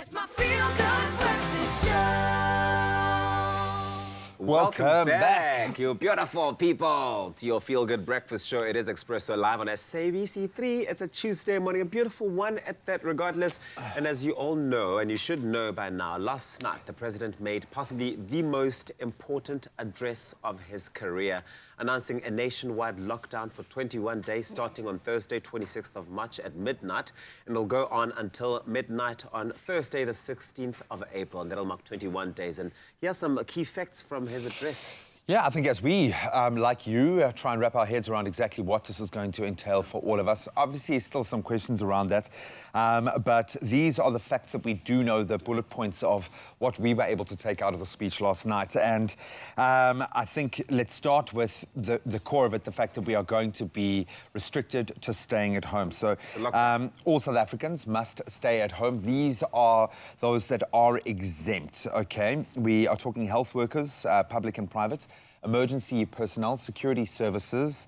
It's my feel-good breakfast show. Welcome back, you beautiful people, to your feel-good breakfast show. It is Expresso live on SABC3. It's a Tuesday morning, a beautiful one at that regardless. And as you all know, and you should know by now, last night the president made possibly the most important address of his career, announcing a nationwide lockdown for 21 days starting on Thursday, 26th of March at midnight. And it'll go on until midnight on Thursday, the 16th of April. And that'll mark 21 days. And here's some key facts from his address. Yeah, I think as we, like you, try and wrap our heads around exactly what this is going to entail for all of us. Obviously, still some questions around that, but these are the facts that we do know, the bullet points of what we were able to take out of the speech last night. And I think let's start with the core of it, the fact that we are going to be restricted to staying at home. So all South Africans must stay at home. These are those that are exempt, okay? We are talking health workers, public and private, emergency personnel, security services,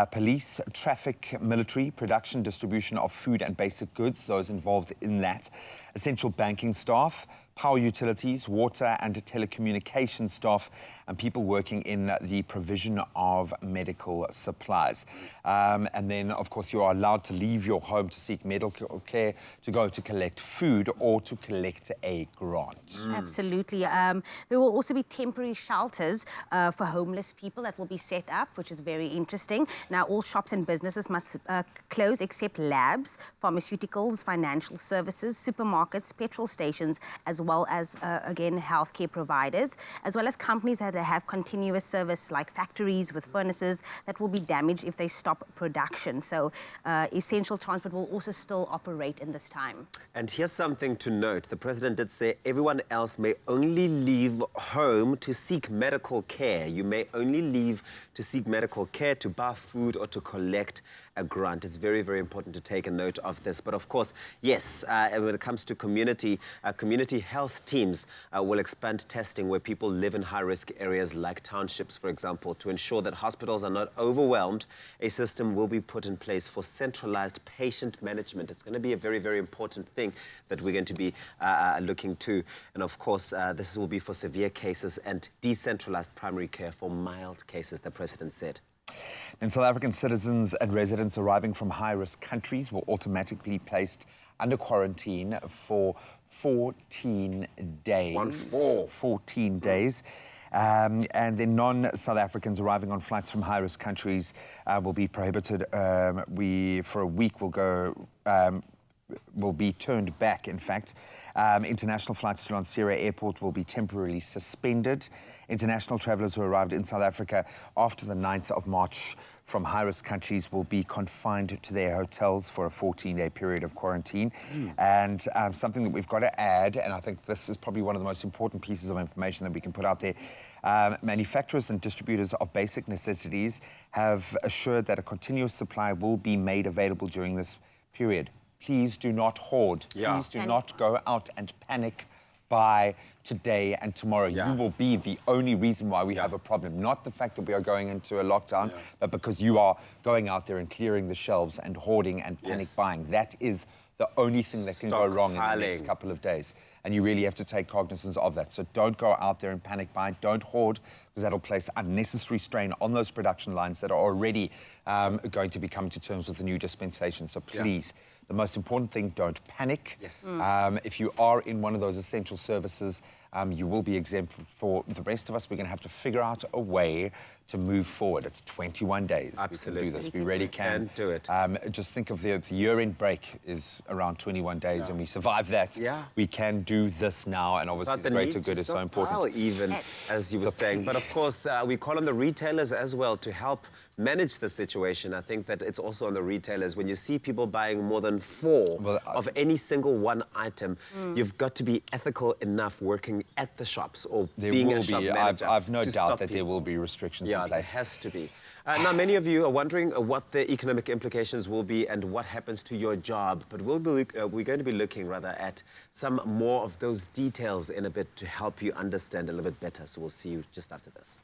police, traffic, military, production, distribution of food and basic goods, those involved in that, essential banking staff, power utilities, water and telecommunication staff, and people working in the provision of medical supplies. And then, of course, you are allowed to leave your home to seek medical care, to go to collect food or to collect a grant. Absolutely. There will also be temporary shelters for homeless people that will be set up, which is very interesting. Now, all shops and businesses must close except labs, pharmaceuticals, financial services, supermarkets, petrol stations, as well as, again, healthcare providers, as well as companies that have continuous service like factories with furnaces that will be damaged if they stop production. So essential transport will also still operate in this time. And here's something to note. The president did say everyone else may only leave home to seek medical care. You may only leave to seek medical care, to buy food or to collect a grant. It's very, very important to take a note of this. But of course, yes, when it comes to community health teams will expand testing where people live in high-risk areas like townships, for example, to ensure that hospitals are not overwhelmed. A system will be put in place for centralized patient management. It's going to be a very, very important thing that we're going to be looking to. And of course, this will be for severe cases and decentralized primary care for mild cases, the president said. And South African citizens and residents arriving from high-risk countries will automatically be placed under quarantine for 14 days. 14 days. And then non-South Africans arriving on flights from high-risk countries will be prohibited. For a week, will be turned back, in fact. International flights to Lanseria Airport will be temporarily suspended. International travellers who arrived in South Africa after the 9th of March from high-risk countries will be confined to their hotels for a 14-day period of quarantine. And something that we've got to add, and I think this is probably one of the most important pieces of information that we can put out there, manufacturers and distributors of basic necessities have assured that a continuous supply will be made available during this period. Please do not hoard. Please do not go out and panic by today and tomorrow. You will be the only reason why we have a problem. Not the fact that we are going into a lockdown, but because you are going out there and clearing the shelves and hoarding and panic buying. That is the only thing that can go wrong in the next couple of days. And you really have to take cognizance of that. So don't go out there and panic buy. Don't hoard, because that'll place unnecessary strain on those production lines that are already going to be coming to terms with the new dispensation. So please, the most important thing, don't panic. If you are in one of those essential services, you will be exempt. For the rest of us, we're going to have to figure out a way to move forward. It's 21 days. Absolutely. We can do this. We really can. Do it. Just think of the year-end break is around 21 days, and we survive that. We can do this now, and obviously the greater good is so important. Even, as you were saying. But of course, we call on the retailers as well to help manage the situation. I think that it's also on the retailers. When you see people buying more than 4 of any single one item, you've got to be ethical enough working at the shops or being a shop manager. I've no doubt that there will be restrictions in place. There has to be. Now, many of you are wondering what the economic implications will be and what happens to your job. But we're going to be looking rather at some more of those details in a bit to help you understand a little bit better. So we'll see you just after this.